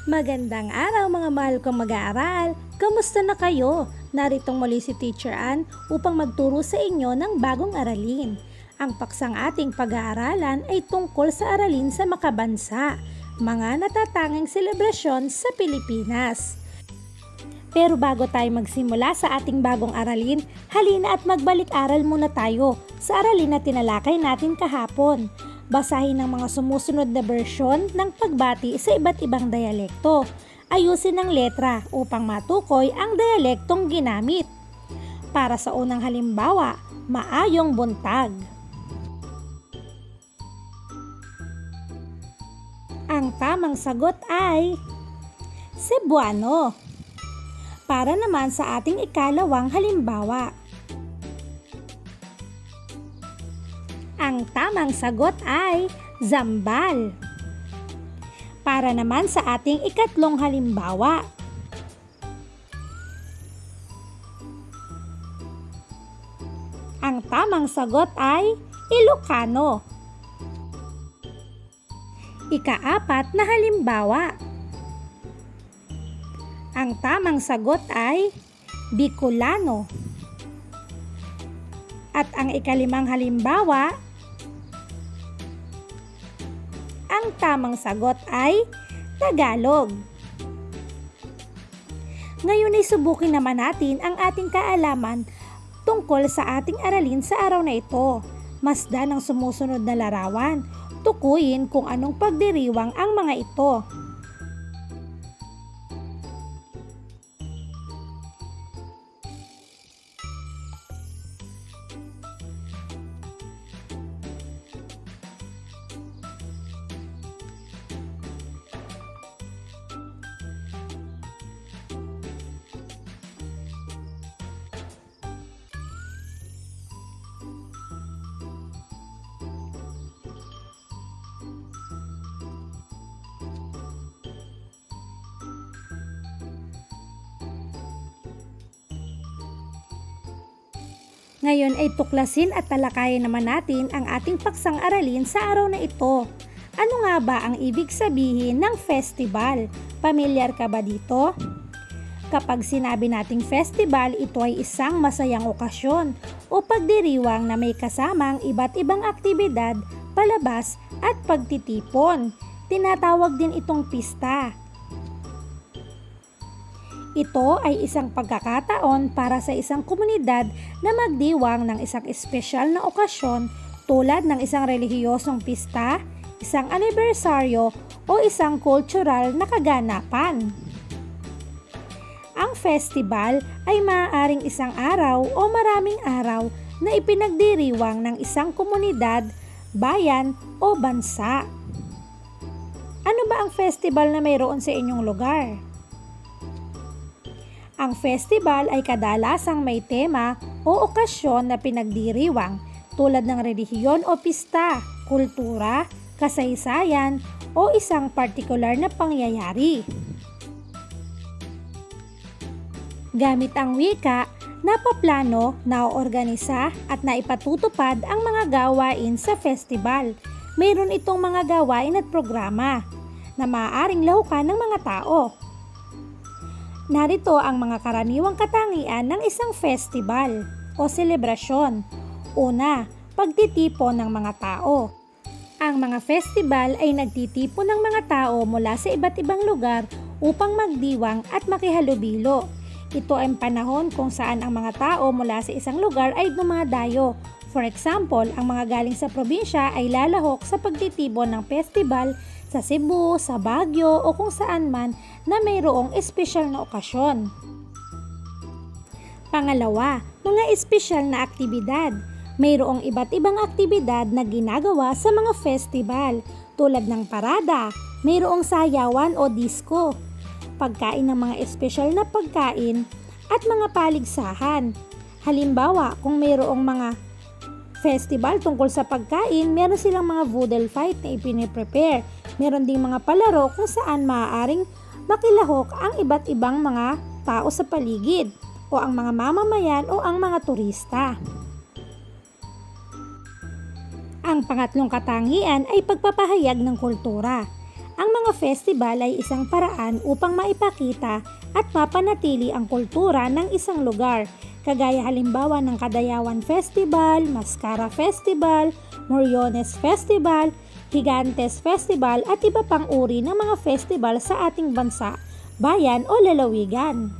Magandang araw mga mahal kong mag-aaral! Kamusta na kayo? Naritong muli si Teacher Ann upang magturo sa inyo ng bagong aralin. Ang paksang ating pag-aaralan ay tungkol sa aralin sa makabansa, mga natatanging selebrasyon sa Pilipinas. Pero bago tayo magsimula sa ating bagong aralin, halina at magbalik-aral muna tayo sa aralin na tinalakay natin kahapon. Basahin ang mga sumusunod na bersyon ng pagbati sa iba't ibang dialekto. Ayusin ang letra upang matukoy ang dialektong ginamit. Para sa unang halimbawa, maayong buntag. Ang tamang sagot ay Cebuano. Para naman sa ating ikalawang halimbawa, ang tamang sagot ay Zambal. Para naman sa ating ikatlong halimbawa, ang tamang sagot ay Ilocano. Ikaapat na halimbawa, ang tamang sagot ay Bicolano. At ang ikalimang halimbawa, ang tamang sagot ay Tagalog. Ngayon ay subukin naman natin ang ating kaalaman tungkol sa ating aralin sa araw na ito. Masdan ang sumusunod na larawan. Tukuyin kung anong pagdiriwang ang mga ito. Ngayon ay tuklasin at talakayin naman natin ang ating paksang aralin sa araw na ito. Ano nga ba ang ibig sabihin ng festival? Pamilyar ka ba dito? Kapag sinabi nating festival, ito ay isang masayang okasyon o pagdiriwang na may kasamang iba't ibang aktibidad, palabas at pagtitipon. Tinatawag din itong pista. Ito ay isang pagkakataon para sa isang komunidad na magdiwang ng isang espesyal na okasyon tulad ng isang relihiyosong pista, isang anibersaryo o isang cultural na kaganapan. Ang festival ay maaaring isang araw o maraming araw na ipinagdiriwang ng isang komunidad, bayan o bansa. Ano ba ang festival na mayroon sa inyong lugar? Ang festival ay kadalasang may tema o okasyon na pinagdiriwang tulad ng relihiyon o pista, kultura, kasaysayan o isang partikular na pangyayari. Gamit ang wika, napaplano, naoorganisa at naipatutupad ang mga gawain sa festival. Mayroon itong mga gawain at programa na maaaring lahukan ng mga tao. Narito ang mga karaniwang katangian ng isang festival o selebrasyon. Una, pagtitipon ng mga tao. Ang mga festival ay nagtitipon ng mga tao mula sa iba't ibang lugar upang magdiwang at makihalubilo. Ito ay panahon kung saan ang mga tao mula sa isang lugar ay dumadayo. For example, ang mga galing sa probinsya ay lalahok sa pagtitipon ng festival sa Cebu, sa Baguio o kung saan man na mayroong espesyal na okasyon. Pangalawa, mga espesyal na aktibidad. Mayroong iba't ibang aktibidad na ginagawa sa mga festival tulad ng parada, mayroong sayawan o disco, pagkain ng mga espesyal na pagkain at mga paligsahan. Halimbawa, kung mayroong mga festival tungkol sa pagkain, meron silang mga voodoo fight na ipine-prepare. Meron ding mga palaro kung saan maaaring makilahok ang iba't ibang mga tao sa paligid o ang mga mamamayan o ang mga turista. Ang pangatlong katangian ay pagpapahayag ng kultura. Ang mga festival ay isang paraan upang maipakita at mapanatili ang kultura ng isang lugar, kagaya halimbawa ng Kadayawan Festival, Mascara Festival, Moriones Festival, Gigantes Festival at iba pang uri ng mga festival sa ating bansa, bayan o lalawigan.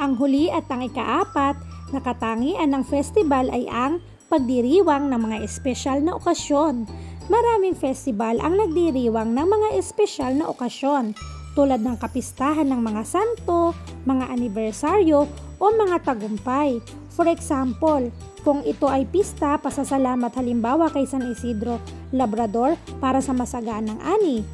Ang huli at ang ikaapat na katangian ng festival ay ang pagdiriwang ng mga espesyal na okasyon. Maraming festival ang nagdiriwang ng mga espesyal na okasyon tulad ng kapistahan ng mga santo, mga anibersaryo o mga tagumpay. For example, kung ito ay pista pasasalamat halimbawa kay San Isidro Labrador para sa masaganang ani.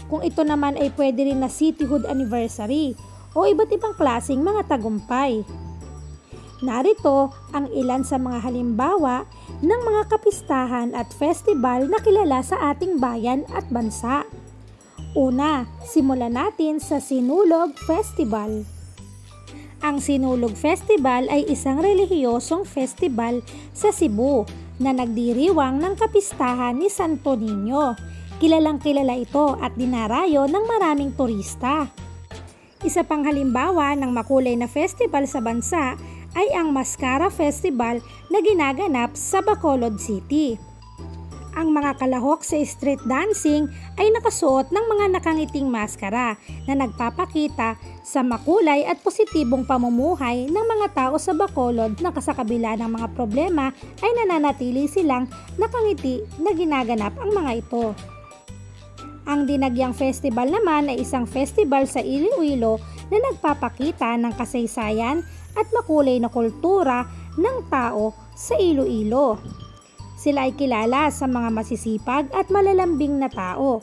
Kung ito naman ay pwede rin na cityhood anniversary o iba't ibang klaseng mga tagumpay. Narito ang ilan sa mga halimbawa ng mga kapistahan at festival na kilala sa ating bayan at bansa. Una, simulan natin sa Sinulog Festival. Ang Sinulog Festival ay isang relihiyosong festival sa Cebu na nagdiriwang ng kapistahan ni Santo Niño. Kilalang kilala ito at dinarayo ng maraming turista. Isa pang halimbawa ng makulay na festival sa bansa ay ang Mascara Festival na ginaganap sa Bacolod City. Ang mga kalahok sa street dancing ay nakasuot ng mga nakangiting maskara na nagpapakita sa makulay at positibong pamumuhay ng mga tao sa Bacolod na kasakabila ng mga problema ay nananatili silang nakangiti na ginaganap ang mga ito. Ang Dinagyang Festival naman ay isang festival sa Iloilo na nagpapakita ng kasaysayan at makulay na kultura ng tao sa Iloilo. Sila ay kilala sa mga masisipag at malalambing na tao.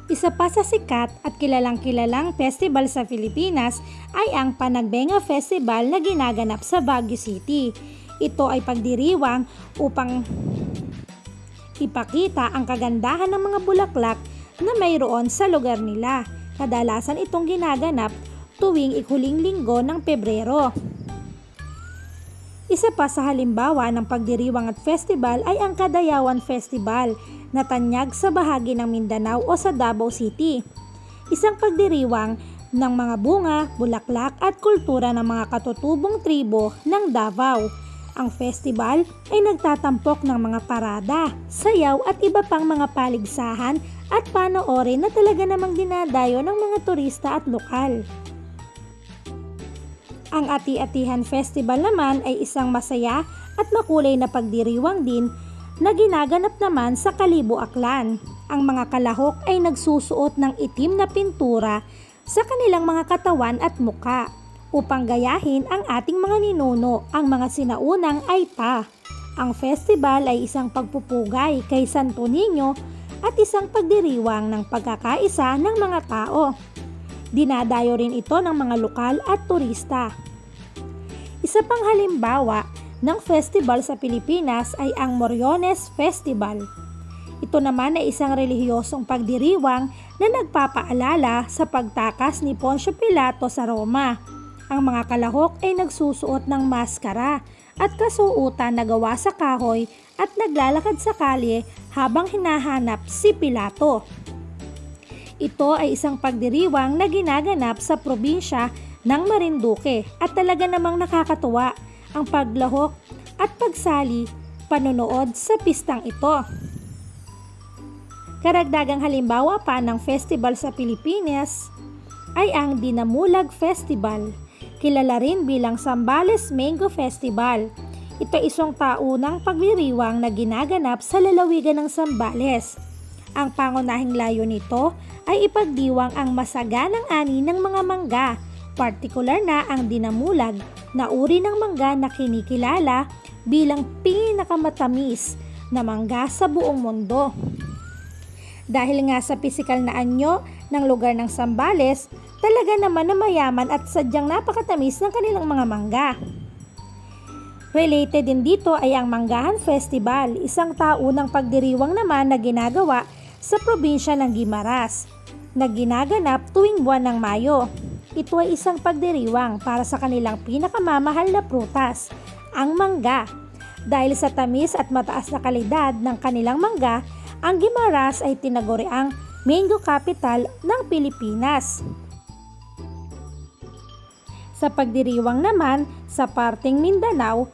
Isa pa sa sikat at kilalang-kilalang festival sa Pilipinas ay ang Panagbenga Festival na ginaganap sa Baguio City. Ito ay pagdiriwang upang ipakita ang kagandahan ng mga bulaklak na mayroon sa lugar nila. Kadalasan itong ginaganap tuwing ikahuling linggo ng Pebrero. Isa pa sa halimbawa ng pagdiriwang at festival ay ang Kadayawan Festival na tanyag sa bahagi ng Mindanao o sa Davao City. Isang pagdiriwang ng mga bunga, bulaklak at kultura ng mga katutubong tribo ng Davao. Ang festival ay nagtatampok ng mga parada, sayaw at iba pang mga paligsahan at panoorin na talaga namang dinadayo ng mga turista at lokal. Ang Ati-Atihan Festival naman ay isang masaya at makulay na pagdiriwang din na ginaganap naman sa Kalibo, Aklan. Ang mga kalahok ay nagsusuot ng itim na pintura sa kanilang mga katawan at muka upang gayahin ang ating mga ninuno, ang mga sinaunang Aita. Ang festival ay isang pagpupugay kay Santo Niño at isang pagdiriwang ng pagkakaisa ng mga tao. Dinadayo rin ito ng mga lokal at turista. Isa pang halimbawa ng festival sa Pilipinas ay ang Moriones Festival. Ito naman ay isang relihiyosong pagdiriwang na nagpapaalala sa pagtakas ni Poncio Pilato sa Roma. Ang mga kalahok ay nagsusuot ng maskara at kasuotan na gawa sa kahoy at naglalakad sa kalye habang hinahanap si Pilato. Ito ay isang pagdiriwang na ginaganap sa probinsya ng Marinduque at talaga namang nakakatuwa ang paglahok at pagsali panonood sa pistang ito. Karagdagang halimbawa pa ng festival sa Pilipinas ay ang Dinamulag Festival, kilala rin bilang Zambales Mango Festival. Ito ay isang taunang pagdiriwang na ginaganap sa lalawigan ng Zambales. Ang pangunahing layo nito ay ipagdiwang ang masaganang ani ng mga mangga, partikular na ang dinamulag na uri ng mangga na kinikilala bilang pinakamatamis na mangga sa buong mundo. Dahil nga sa pisikal na anyo ng lugar ng Zambales, talaga naman na mayaman at sadyang napakatamis ng kanilang mga mangga. Related din dito ay ang Manggahan Festival, isang taunang pagdiriwang naman na ginagawa sa probinsya ng Guimaras, na ginaganap tuwing buwan ng Mayo. Ito ay isang pagdiriwang para sa kanilang pinakamamahal na prutas, ang mangga. Dahil sa tamis at mataas na kalidad ng kanilang mangga, Ang Guimaras ay tinaguriang mango capital ng Pilipinas. Sa pagdiriwang naman sa parteng Mindanao,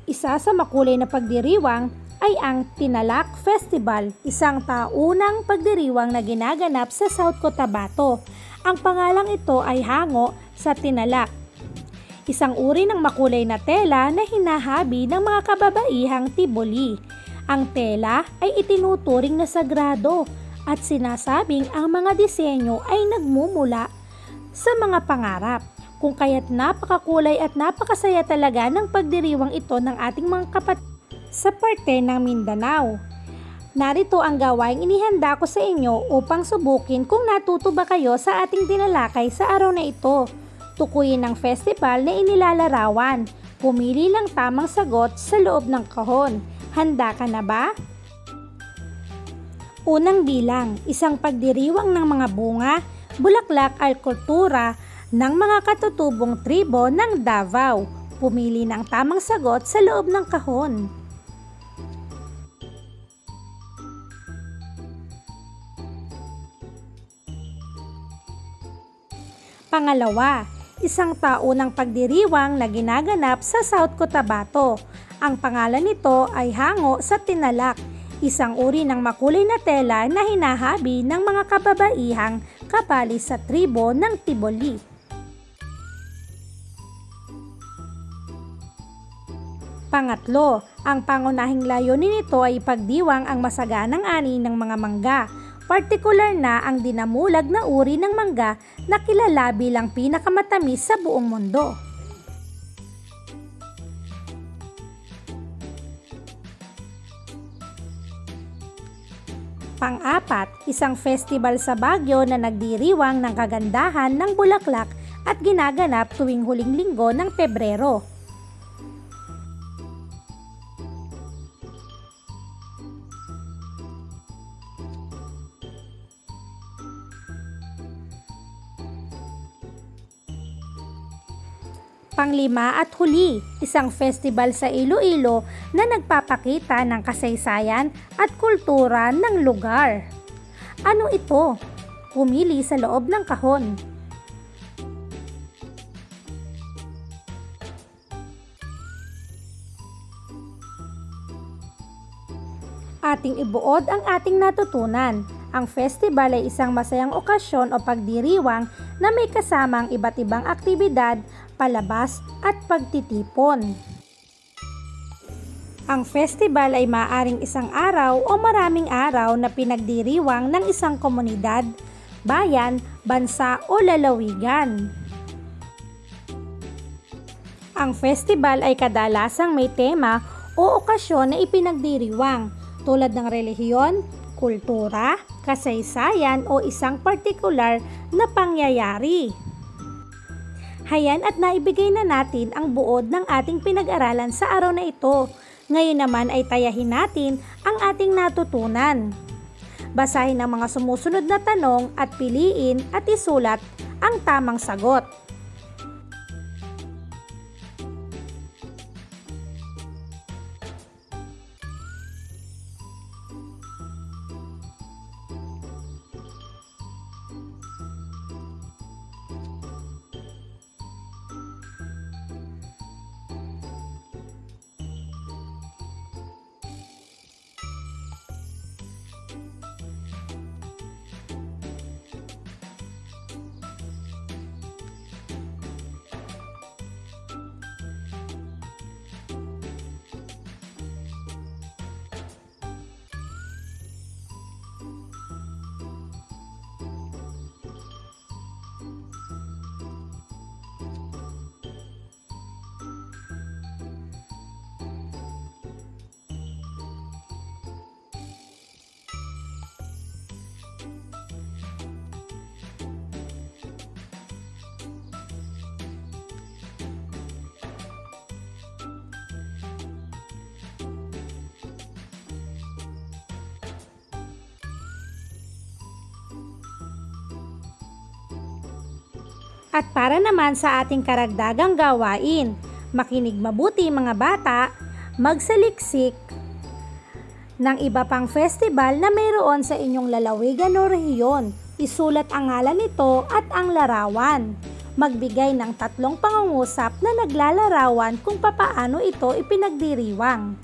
isa sa makulay na pagdiriwang ay ang Tinalak Festival, isang taunang pagdiriwang na ginaganap sa South Cotabato. Ang pangalang ito ay hango sa tinalak, isang uri ng makulay na tela na hinahabi ng mga kababaihang Tiboli. Ang tela ay itinuturing na sagrado at sinasabing ang mga disenyo ay nagmumula sa mga pangarap. Kung kaya't napakakulay at napakasaya talaga ng pagdiriwang ito ng ating mga kapatid sa parte ng Mindanao. Narito ang gawaing inihanda ko sa inyo upang subukin kung natuto ba kayo sa ating tinalakay sa araw na ito. Tukuyin ang festival na inilalarawan. Pumili lang tamang sagot sa loob ng kahon. Handa ka na ba? Unang bilang, isang pagdiriwang ng mga bunga, bulaklak at kultura ng mga katutubong tribo ng Davao. Pumili ng tamang sagot sa loob ng kahon. Pangalawa, isang taunang pagdiriwang na ginaganap sa South Cotabato. Ang pangalan nito ay hango sa tinalak, isang uri ng makulay na tela na hinahabi ng mga kababaihang kapali sa tribo ng Tiboli. Pangatlo, ang pangunahing layunin nito ay ipagdiwang ang masaganang ani ng mga mangga, partikular na ang dinamulag na uri ng mangga na kilala bilang pinakamatamis sa buong mundo. Pang-apat, isang festival sa Baguio na nagdiriwang ng kagandahan ng bulaklak at ginaganap tuwing huling linggo ng Pebrero. Panglima at huli, isang festival sa Iloilo na nagpapakita ng kasaysayan at kultura ng lugar. Ano ito? Pumili sa loob ng kahon. Ating ibuod ang ating natutunan. Ang festival ay isang masayang okasyon o pagdiriwang na may kasamang iba't ibang aktibidad, palabas at pagtitipon. Ang festival ay maaaring isang araw o maraming araw na pinagdiriwang ng isang komunidad, bayan, bansa o lalawigan. Ang festival ay kadalasang may tema o okasyon na ipinagdiriwang tulad ng relihiyon, kultura, kasaysayan o isang partikular na pangyayari. Hayan at naibigay na natin ang buod ng ating pinag-aralan sa araw na ito. Ngayon naman ay tayahin natin ang ating natutunan. Basahin ang mga sumusunod na tanong at piliin at isulat ang tamang sagot. At para naman sa ating karagdagang gawain, makinig mabuti mga bata, magsaliksik, ng iba pang festival na mayroon sa inyong lalawigan o rehiyon. Isulat ang ngalan nito at ang larawan. Magbigay ng 3 pangungusap na naglalarawan kung papaano ito ipinagdiriwang.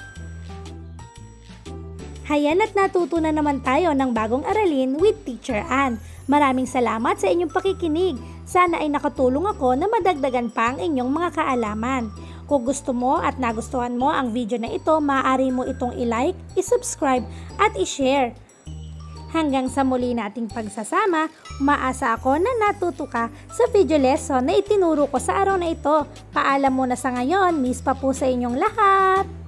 Hayan at natuto na naman tayo ng bagong aralin with Teacher Ann. Maraming salamat sa inyong pakikinig. Sana ay nakatulong ako na madagdagan pa ang inyong mga kaalaman. Kung gusto mo at nagustuhan mo ang video na ito, maaari mo itong i-like, i-subscribe at i-share. Hanggang sa muli nating pagsasama, umaasa ako na natuto ka sa video lesson na itinuro ko sa araw na ito. Paalam muna sa ngayon, miss pa po sa inyong lahat!